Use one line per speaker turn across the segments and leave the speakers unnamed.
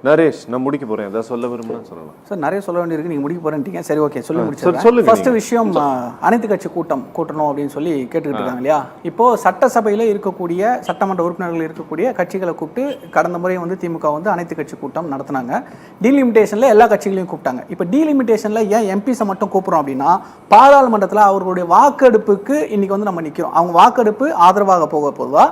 நரேஷ், நான் முடிக்க போறேன். ஏதாவது சொல்ல விரும்புறேன்னு சொல்லலாம்
சார். நிறைய சொல்ல வேண்டியிருக்கு, நீங்க முடிக்க போறேன்றீங்க. சரி, ஓகே, சொல்லி முடிச்சிடுறேன். ஃபர்ஸ்ட் விஷயம், அனைத்து கட்சி கூட்டணும் அப்படின்னு சொல்லி கேட்டுக்கிட்டு இருக்காங்க இல்லையா? இப்போ சட்டசபையில இருக்கக்கூடிய சட்டமன்ற உறுப்பினர்கள் இருக்கக்கூடிய கட்சிகளை கூப்பிட்டு கடந்த முறை வந்து திமுக வந்து அனைத்து கட்சி கூட்டம் நடத்தினாங்க. டீலிமிட்டேஷன்ல எல்லா கட்சிகளையும் கூப்பிட்டாங்க. இப்போ டீலிமிட்டேஷன்ல ஏன் எம்பிஸை மட்டும் கூப்பிடுறோம் அப்படின்னா, பாராளுமன்றத்தில் அவர்களுடைய வாக்கெடுப்புக்கு இன்னைக்கு வந்து நம்ம நிற்கிறோம். அவங்க வாக்கெடுப்பு ஆதரவாக போகுதா,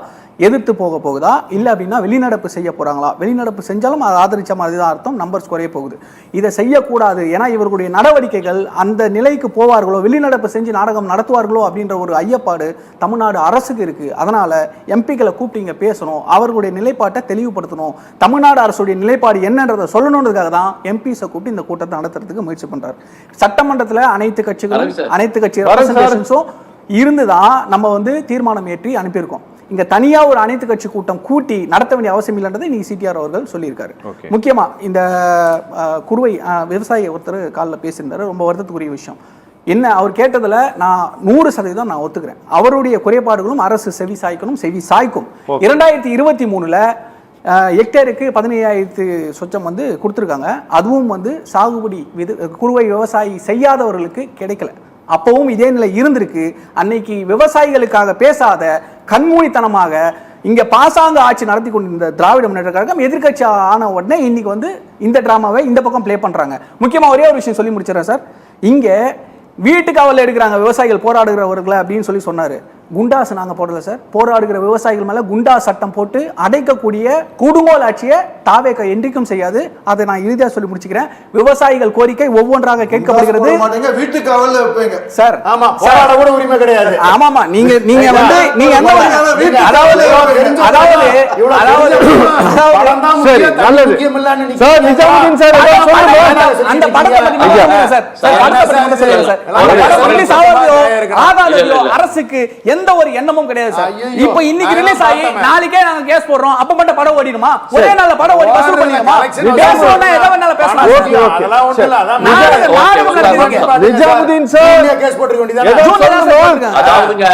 எதிர்த்து போகுதா, இல்லை அப்படின்னா வெளிநடப்பு செய்ய போறாங்களா? வெளிநடப்பு செஞ்சாலும் அது ஆதரிச்ச மாதிரி தான் அர்த்தம், நம்பர்ஸ் குறைய போகுது. இதை செய்யக்கூடாது, ஏன்னா இவர்களுடைய நடவடிக்கைகள் அந்த நிலைக்கு போவார்களோ, வெளிநடப்பு செஞ்சு நாடகம் நடத்துவார்களோ அப்படின்ற ஒரு ஐயப்பாடு தமிழ்நாடு அரசுக்கு இருக்கு. அதனால எம்பிக்களை கூப்பிட்டு இங்க பேசணும், அவர்களுடைய நிலைப்பாட்டை தெளிவுபடுத்தணும், தமிழ்நாடு அரசுடைய நிலைப்பாடு என்னன்றதை சொல்லணுன்றதுக்காக தான் எம்பிஸை கூப்பிட்டு இந்த கூட்டத்தை நடத்துறதுக்கு முயற்சி பண்றாரு. சட்டமன்றத்தில் அனைத்து கட்சிகளும் அனைத்து கட்சி ரெப்ரசன்டேஷன்ஸும் இருந்துதான் நம்ம வந்து தீர்மானம் ஏற்றி அனுப்பியிருக்கோம். இங்க தனியா ஒரு அனைத்து கட்சி கூட்டம் கூட்டி நடத்த வேண்டிய அவசியம் இல்லைன்றதை நீங்க சிடிஆர் அவர்கள் சொல்லியிருக்காரு. முக்கியமா இந்த குறுவை விவசாயி ஒருத்தர் காலில் பேசியிருந்தாரு, ரொம்ப வருத்தத்துக்குரிய விஷயம். என்ன அவர் கேட்டதுல நான் 100% நான் ஒத்துக்கிறேன். அவருடைய குறைபாடுகளும் அரசு செவி சாய்க்கும். 2023 ஹெக்டேருக்கு 15,000 சொச்சம் வந்து கொடுத்துருக்காங்க. அதுவும் வந்து சாகுபடி குறுவை விவசாயி செய்யாதவர்களுக்கு கிடைக்கல. அப்பவும் இதே நிலை இருந்திருக்கு. அன்னைக்கு விவசாயிகளுக்காக பேசாத கண்மூடித்தனமாக இங்க பாசாங்க ஆட்சி நடத்தி கொண்டிருந்த திராவிட முன்னேற்ற கழகம் எதிர்கட்சி ஆன உடனே இன்னைக்கு வந்து இந்த டிராமாவை இந்த பக்கம் பிளே பண்றாங்க. முக்கியமா ஒரே ஒரு விஷயம் சொல்லி முடிச்சிடறேன் சார். இங்க வீட்டுக்கு அவள் எடுக்கிறாங்க விவசாயிகள் போராடுகிறவர்களை அப்படின்னு சொல்லி சொன்னாரு. குண்டாஸ் நாங்க போடல சார். போராடுகிற விவசாயிகள் மேல குண்டா சட்டம் போட்டு அடைக்கக்கூடிய குடுங்கோல் ஆட்சியை தாவேக என்றைக்கும் செய்யாது. அதை நான் இறுதியா சொல்லி முடிச்சுக்கிறேன். விவசாயிகள் கோரிக்கை ஒவ்வொன்றாக கேட்கப்படுகிறது.
வீட்டுக்கு அவள் வைப்பீங்க
சார்.
ஆமா, போராட கூட உரிமை கிடையாது.
ஆமாமா, நீங்க வந்து நீங்க அந்த அதாவது அந்த படத்தை அரசுக்கு எந்த ஒரு எண்ணமும் கிடையாது சார். இப்போ இன்னைக்கு ரிலீஸ் ஆகி நாளைக்கே நாங்க கேஸ் போடுறோம், அப்ப மட்டும் படம் ஓடிடுமா? ஒரே நாள்ல படம் ஓடி வசூல் பண்ணிடுமா? பேசணும்னா எதை வேணாலும் பேசலாம்.
அதெல்லாம் ஒண்ணு இல்ல. அதான்
நிஜாமுதீன் சார்
கேஸ் போட்டுக்க வேண்டியது.
அதாவதுங்க